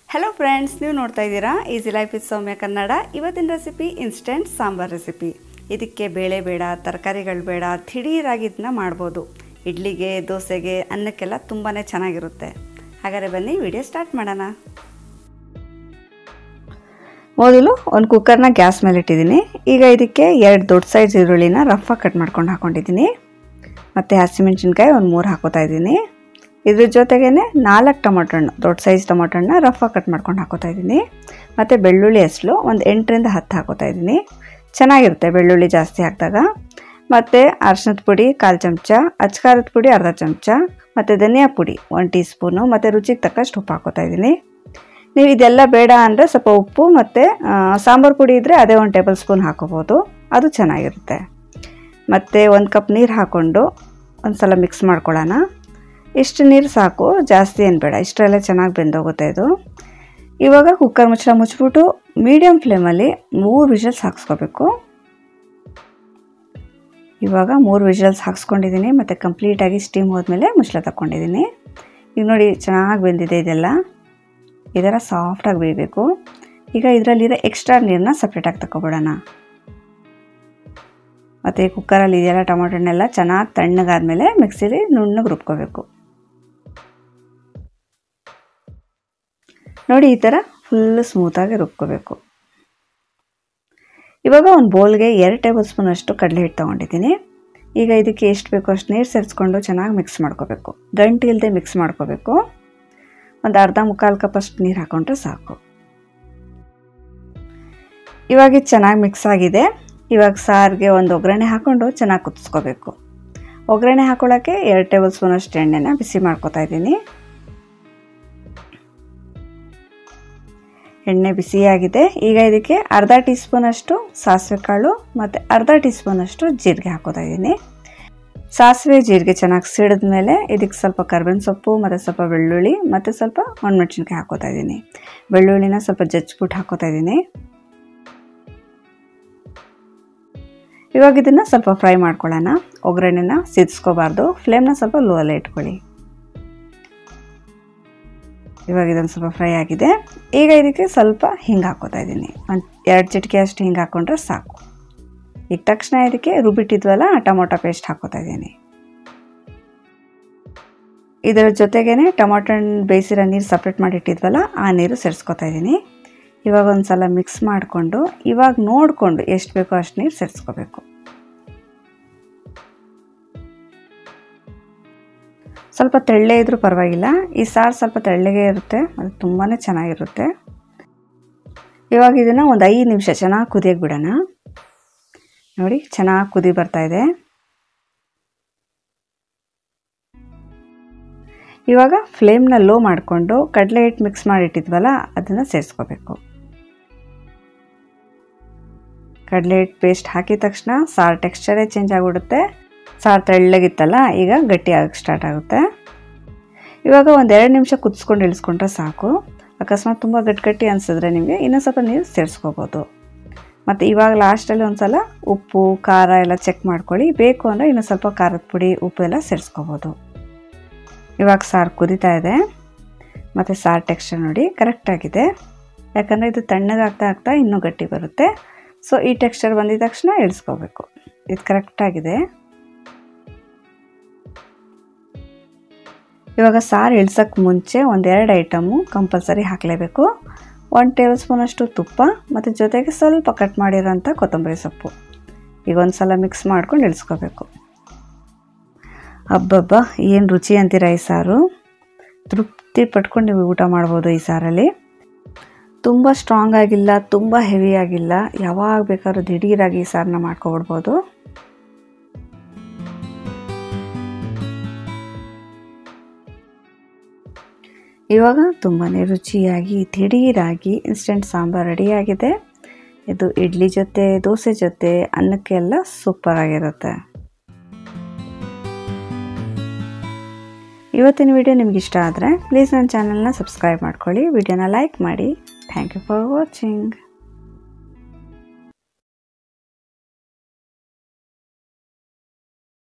Hello friends, ನೀವು ನೋಡ್ತಾ ಇದ್ದೀರಾ ಈಸಿ ಲೈಫ್ ವಿತ್ ಸೌಮ್ಯ ಕನ್ನಡ। ಇವತ್ತಿನ ರೆಸಿಪಿ ಇನ್ಸ್ಟೆಂಟ್ ಸಾಂಬಾರ್ ರೆಸಿಪಿ। ಇದಕ್ಕೆ ಬೇಳೆ ಬೇಡ, ತರಕಾರಿಗಳು ಬೇಡ, ಥಿಡೀರಾಗಿ ಇದನ್ನ ಮಾಡಬಹುದು। ಇಡ್ಲಿಗೆ, ದೋಸೆಗೆ, ಅನ್ನಕ್ಕೆಲ್ಲ ತುಂಬಾನೇ ಚೆನ್ನಾಗಿರುತ್ತೆ। ಹಾಗಾದ್ರೆ ಬನ್ನಿ ವಿಡಿಯೋ ಸ್ಟಾರ್ಟ್ ಮಾಡೋಣ। ಮೊದಲು ಒಂದು ಕುಕ್ಕರ್ನ ಗ್ಯಾಸ್ ಮೇಲೆ ಇಟ್ಟಿದ್ದೀನಿ। ಈಗ ಇದಕ್ಕೆ 2 ದೊಡ್ಡ ಸೈಜ್ ಈರುಳ್ಳಿನ ರಫ್ ಆಗಿ ಕಟ್ ಮಾಡ್ಕೊಂಡು ಹಾಕೊಂಡಿದ್ದೀನಿ। ಮತ್ತೆ ಹಸಿಮೆಣಸಿನಕಾಯಿ ಒಂದು 3 ಹಾಕೋತಾ ಇದ್ದೀನಿ। ಇದ್ರ ಜೊತೆಗೇನೆ 4 ಟೊಮೆಟೊ ಹಣ್ಣು, ದೊಡ್ಡ ಸೈಜ್ ಟೊಮೆಟೊ ಹಣ್ಣನ್ನ ರಫ್ ಆಗಿ ಕಟ್ ಮಾಡ್ಕೊಂಡು ಹಾಕೋತಾ ಇದ್ದೀನಿ। ಮತ್ತು ಬೆಳ್ಳುಳ್ಳಿ ಹೆಸರು ಒಂದು 8 ರಿಂದ 10 ಹಾಕೋತಾ ಇದ್ದೀನಿ। ಚೆನ್ನಾಗಿರುತ್ತೆ ಬೆಳ್ಳುಳ್ಳಿ ಜಾಸ್ತಿ ಹಾಕಿದಾಗ। ಮತ್ತು ಅರಿಶಿನದ ಪುಡಿ 1/4 ಚಮಚ, ಅಚ್ಚಕಾರದ ಪುಡಿ ಅರ್ಧ ಚಮಚ, ಮತ್ತು ಧನಿಯಾ ಪುಡಿ 1 ಟೀ ಸ್ಪೂನು, ಮತ್ತು ರುಚಿಗೆ ತಕ್ಕಷ್ಟು ಉಪ್ಪು ಹಾಕೋತಾ ಇದ್ದೀನಿ। ನೀವು ಇದೆಲ್ಲ ಬೇಡ ಅಂದರೆ ಸ್ವಲ್ಪ ಉಪ್ಪು ಮತ್ತು ಸಾಂಬಾರು ಪುಡಿ ಇದ್ದರೆ ಅದೇ 1 ಟೇಬಲ್ ಸ್ಪೂನ್ ಹಾಕೋಬೋದು, ಅದು ಚೆನ್ನಾಗಿರುತ್ತೆ। ಮತ್ತು 1 ಕಪ್ ನೀರು ಹಾಕ್ಕೊಂಡು ಒಂದು ಸಲ ಮಿಕ್ಸ್ ಮಾಡ್ಕೊಳ್ಳೋಣ। ಇಷ್ಟು ನೀರು ಸಾಕು, ಜಾಸ್ತಿ ಏನು ಬೇಡ, ಇಷ್ಟರಲ್ಲೇ ಚೆನ್ನಾಗಿ ಬೆಂದೋಗುತ್ತೆ ಇದು। ಇವಾಗ ಕುಕ್ಕರ್ ಮುಚ್ಚಳ ಮುಚ್ಚಿಬಿಟ್ಟು ಮೀಡಿಯಮ್ ಫ್ಲೇಮಲ್ಲಿ 3 ವಿಷಲ್ಸ್ ಹಾಕ್ಸ್ಕೋಬೇಕು। ಇವಾಗ 3 ವಿಷಲ್ಸ್ ಹಾಕ್ಸ್ಕೊಂಡಿದ್ದೀನಿ, ಮತ್ತು ಕಂಪ್ಲೀಟಾಗಿ ಸ್ಟೀಮ್ ಹೋದ್ಮೇಲೆ ಮುಚ್ಚಳ ತಗೊಂಡಿದ್ದೀನಿ। ಈಗ ನೋಡಿ ಚೆನ್ನಾಗಿ ಬೆಂದಿದೆ ಇದೆಲ್ಲ, ಈ ಥರ ಸಾಫ್ಟಾಗಿ ಬೇಯಬೇಕು। ಈಗ ಇದರಲ್ಲಿರೋ ಎಕ್ಸ್ಟ್ರಾ ನೀರನ್ನ ಸಪ್ರೇಟಾಗಿ ತಗೊಬಿಡೋಣ। ಮತ್ತು ಈ ಕುಕ್ಕರಲ್ಲಿ ಇದೆಲ್ಲ ಟೊಮೊಟೊ ಹಣ್ಣೆಲ್ಲ ಚೆನ್ನಾಗಿ ತಣ್ಣಗಾದ್ಮೇಲೆ ಮಿಕ್ಸಿಲಿ ನುಣ್ಣಗೆ ರುಬ್ಕೋಬೇಕು। ನೋಡಿ ಈ ಥರ ಫುಲ್ಲು ಸ್ಮೂತಾಗಿ ರುಬ್ಕೋಬೇಕು। ಇವಾಗ ಒಂದು ಬೌಲ್ಗೆ 2 ಟೇಬಲ್ ಸ್ಪೂನ್ ಅಷ್ಟು ಕಡಲೆ ಹಿಟ್ಟು ತೊಗೊಂಡಿದ್ದೀನಿ। ಈಗ ಇದಕ್ಕೆ ಎಷ್ಟು ಬೇಕೋ ಅಷ್ಟು ನೀರು ಸೇರಿಸ್ಕೊಂಡು ಚೆನ್ನಾಗಿ ಮಿಕ್ಸ್ ಮಾಡ್ಕೋಬೇಕು, ಗಂಟು ಇಲ್ಲದೆ ಮಿಕ್ಸ್ ಮಾಡ್ಕೋಬೇಕು। ಒಂದು ಅರ್ಧ ಮುಕ್ಕಾಲು ಕಪ್ ಅಷ್ಟು ನೀರು ಹಾಕೊಂಡ್ರೆ ಸಾಕು। ಇವಾಗ ಇದು ಚೆನ್ನಾಗಿ ಮಿಕ್ಸ್ ಆಗಿದೆ। ಇವಾಗ ಸಾರಿಗೆ ಒಂದು ಒಗ್ಗರಣೆ ಹಾಕ್ಕೊಂಡು ಚೆನ್ನಾಗಿ ಕುದಿಸ್ಕೋಬೇಕು। ಒಗ್ಗರಣೆ ಹಾಕೊಳ್ಳೋಕ್ಕೆ 2 ಟೇಬಲ್ ಸ್ಪೂನ್ ಅಷ್ಟು ಎಣ್ಣೆನ ಬಿಸಿ ಮಾಡ್ಕೋತಾ ಇದ್ದೀನಿ। ಎಣ್ಣೆ ಬಿಸಿಯಾಗಿದೆ। ಈಗ ಇದಕ್ಕೆ ಅರ್ಧ ಟೀ ಸ್ಪೂನ್ ಅಷ್ಟು ಸಾಸಿವೆ ಕಾಳು ಮತ್ತು ಅರ್ಧ ಟೀ ಸ್ಪೂನ್ ಅಷ್ಟು ಜೀರಿಗೆ ಹಾಕೋತಾ ಇದ್ದೀನಿ। ಸಾಸಿವೆ ಜೀರಿಗೆ ಚೆನ್ನಾಗಿ ಸಿಡಿದ ಮೇಲೆ ಇದಕ್ಕೆ ಸ್ವಲ್ಪ ಕರ್ಬೇವಿನ ಸೊಪ್ಪು ಮತ್ತು ಸ್ವಲ್ಪ ಬೆಳ್ಳುಳ್ಳಿ ಮತ್ತು ಸ್ವಲ್ಪ ಒಣಮೆಣಸಿನ್ಕಾಯಿ ಹಾಕೋತಾ ಇದ್ದೀನಿ। ಬೆಳ್ಳುಳ್ಳಿನ ಸ್ವಲ್ಪ ಜಜ್ಜಿಬಿಟ್ಟು ಹಾಕೋತಾ ಇದ್ದೀನಿ। ಇವಾಗ ಇದನ್ನು ಸ್ವಲ್ಪ ಫ್ರೈ ಮಾಡ್ಕೊಳ್ಳೋಣ। ಒಗ್ಗರಣೆನ ಸಿದಿಸ್ಕೋಬಾರ್ದು, ಫ್ಲೇಮ್ನ ಸ್ವಲ್ಪ ಲೋ ಅಲ್ಲೇ ಇಟ್ಕೊಳ್ಳಿ। ಇವಾಗ ಇದನ್ನು ಸ್ವಲ್ಪ ಫ್ರೈ ಆಗಿದೆ। ಈಗ ಇದಕ್ಕೆ ಸ್ವಲ್ಪ ಹಿಂಗೆ ಹಾಕೋತಾ ಇದ್ದೀನಿ, ಒಂದು 2 ಚಿಟಿಕೆ ಅಷ್ಟು ಹಿಂಗೆ ಹಾಕ್ಕೊಂಡ್ರೆ ಸಾಕು। ಈಗ ತಕ್ಷಣ ಇದಕ್ಕೆ ರುಬ್ಬಿಟ್ಟಿದ್ವಲ್ಲ ಟೊಮೊಟೊ ಪೇಸ್ಟ್ ಹಾಕೋತಾ ಇದ್ದೀನಿ। ಇದರ ಜೊತೆಗೇ ಟೊಮೊಟೊ ಹಣ್ಣು ಬೇಯಿಸಿರೋ ನೀರು ಸಪ್ರೇಟ್ ಮಾಡಿಟ್ಟಿದ್ವಲ್ಲ ಆ ನೀರು ಸೇರಿಸ್ಕೊತಾ ಇದ್ದೀನಿ। ಇವಾಗ ಒಂದು ಸಲ ಮಿಕ್ಸ್ ಮಾಡಿಕೊಂಡು ಇವಾಗ ನೋಡಿಕೊಂಡು ಎಷ್ಟು ಬೇಕೋ ಅಷ್ಟು ನೀರು ಸೇರಿಸ್ಕೋಬೇಕು। ಸ್ವಲ್ಪ ತೆಳ್ಳೆ ಇದ್ರೂ ಪರವಾಗಿಲ್ಲ, ಈ ಸಾರು ಸ್ವಲ್ಪ ತೆಳ್ಳಗೆ ಇರುತ್ತೆ, ಅದು ತುಂಬಾ ಚೆನ್ನಾಗಿರುತ್ತೆ। ಇವಾಗ ಇದನ್ನು ಒಂದು 5 ನಿಮಿಷ ಚೆನ್ನಾಗಿ ಕುದಿಯೋಕೆ ಬಿಡೋಣ। ನೋಡಿ ಚೆನ್ನಾಗಿ ಕುದಿ ಬರ್ತಾ ಇದೆ। ಇವಾಗ ಫ್ಲೇಮ್ನ ಲೋ ಮಾಡಿಕೊಂಡು ಕಡಲೆ ಹಿಟ್ಟು ಮಿಕ್ಸ್ ಮಾಡಿಟ್ಟಿದ್ವಲ್ಲ ಅದನ್ನು ಸೇರಿಸ್ಕೋಬೇಕು। ಕಡಲೆ ಹಿಟ್ಟು ಪೇಸ್ಟ್ ಹಾಕಿದ ತಕ್ಷಣ ಸಾರು ಟೆಕ್ಸ್ಚರೇ ಚೇಂಜ್ ಆಗಿಬಿಡುತ್ತೆ। ಸಾರು ತೆಳ್ಳಗಿತ್ತಲ್ಲ ಈಗ ಗಟ್ಟಿ ಆಗಕ್ಕೆ ಸ್ಟಾರ್ಟ್ ಆಗುತ್ತೆ। ಇವಾಗ ಒಂದು 2 ನಿಮಿಷ ಕುದಿಸ್ಕೊಂಡು ಇಳಿಸ್ಕೊಂಡ್ರೆ ಸಾಕು। ಅಕಸ್ಮಾತ್ ತುಂಬ ಗಟ್ಟಿ ಅನಿಸಿದ್ರೆ ನಿಮಗೆ ಇನ್ನೂ ಸ್ವಲ್ಪ ನೀರು ಸೇರಿಸ್ಕೋಬೋದು। ಮತ್ತು ಇವಾಗ ಲಾಸ್ಟಲ್ಲಿ ಒಂದು ಸಲ ಉಪ್ಪು ಖಾರ ಎಲ್ಲ ಚೆಕ್ ಮಾಡ್ಕೊಳ್ಳಿ, ಬೇಕು ಅಂದರೆ ಇನ್ನೂ ಸ್ವಲ್ಪ ಖಾರದ ಪುಡಿ ಉಪ್ಪು ಎಲ್ಲ ಸೇರಿಸ್ಕೋಬೋದು। ಇವಾಗ ಸಾರು ಕುದೀತಾ ಇದೆ, ಮತ್ತು ಸಾರು ಟೆಕ್ಸ್ಚರ್ ನೋಡಿ ಕರೆಕ್ಟಾಗಿದೆ, ಯಾಕಂದರೆ ಇದು ತಣ್ಣಗಾಗ್ತಾ ಆಗ್ತಾ ಇನ್ನೂ ಗಟ್ಟಿ ಬರುತ್ತೆ। ಸೊ ಈ ಟೆಕ್ಸ್ಚರ್ ಬಂದಿದ ತಕ್ಷಣ ಇಳಿಸ್ಕೋಬೇಕು, ಇದು ಕರೆಕ್ಟಾಗಿದೆ। ಇವಾಗ ಸಾರು ಇಳ್ಸೋಕ್ಕೆ ಮುಂಚೆ 1-2 ಐಟಮು ಕಂಪಲ್ಸರಿ ಹಾಕಲೇಬೇಕು। 1 ಟೇಬಲ್ ಸ್ಪೂನ್ ಅಷ್ಟು ತುಪ್ಪ ಮತ್ತು ಜೊತೆಗೆ ಸ್ವಲ್ಪ ಕಟ್ ಮಾಡಿರೋಂಥ ಕೊತ್ತಂಬರಿ ಸೊಪ್ಪು। ಈಗ ಒಂದು ಸಲ ಮಿಕ್ಸ್ ಮಾಡ್ಕೊಂಡು ಇಳಿಸ್ಕೋಬೇಕು। ಹಬ್ಬಬ್ಬ ಏನು ರುಚಿ ಅಂತೀರ ಈ ಸಾರು, ತೃಪ್ತಿ ಪಟ್ಕೊಂಡು ನೀವು ಊಟ ಮಾಡ್ಬೋದು ಈ ಸಾರಲ್ಲಿ। ತುಂಬ ಸ್ಟ್ರಾಂಗ್ ಆಗಿಲ್ಲ, ತುಂಬ ಹೆವಿ ಆಗಿಲ್ಲ, ಯಾವಾಗ ಬೇಕಾದ್ರೂ ದಿಢೀರಾಗಿ ಈ ಸಾರನ್ನ ಮಾಡ್ಕೊಬಿಡ್ಬೋದು। ಇವಾಗ ತುಂಬಾ ರುಚಿಯಾಗಿ ದಿಢೀರಾಗಿ ಇನ್ಸ್ಟೆಂಟ್ ಸಾಂಬಾರು ರೆಡಿಯಾಗಿದೆ। ಇದು ಇಡ್ಲಿ ಜೊತೆ, ದೋಸೆ ಜೊತೆ, ಅನ್ನಕ್ಕೆಲ್ಲ ಸೂಪರ್ ಆಗಿರುತ್ತೆ। ಇವತ್ತಿನ ವಿಡಿಯೋ ನಿಮ್ಗೆ ಇಷ್ಟ ಆದರೆ ಪ್ಲೀಸ್ ನನ್ನ ಚಾನಲ್ನ ಸಬ್ಸ್ಕ್ರೈಬ್ ಮಾಡ್ಕೊಳ್ಳಿ, ವಿಡಿಯೋನ ಲೈಕ್ ಮಾಡಿ। Thank you for watching.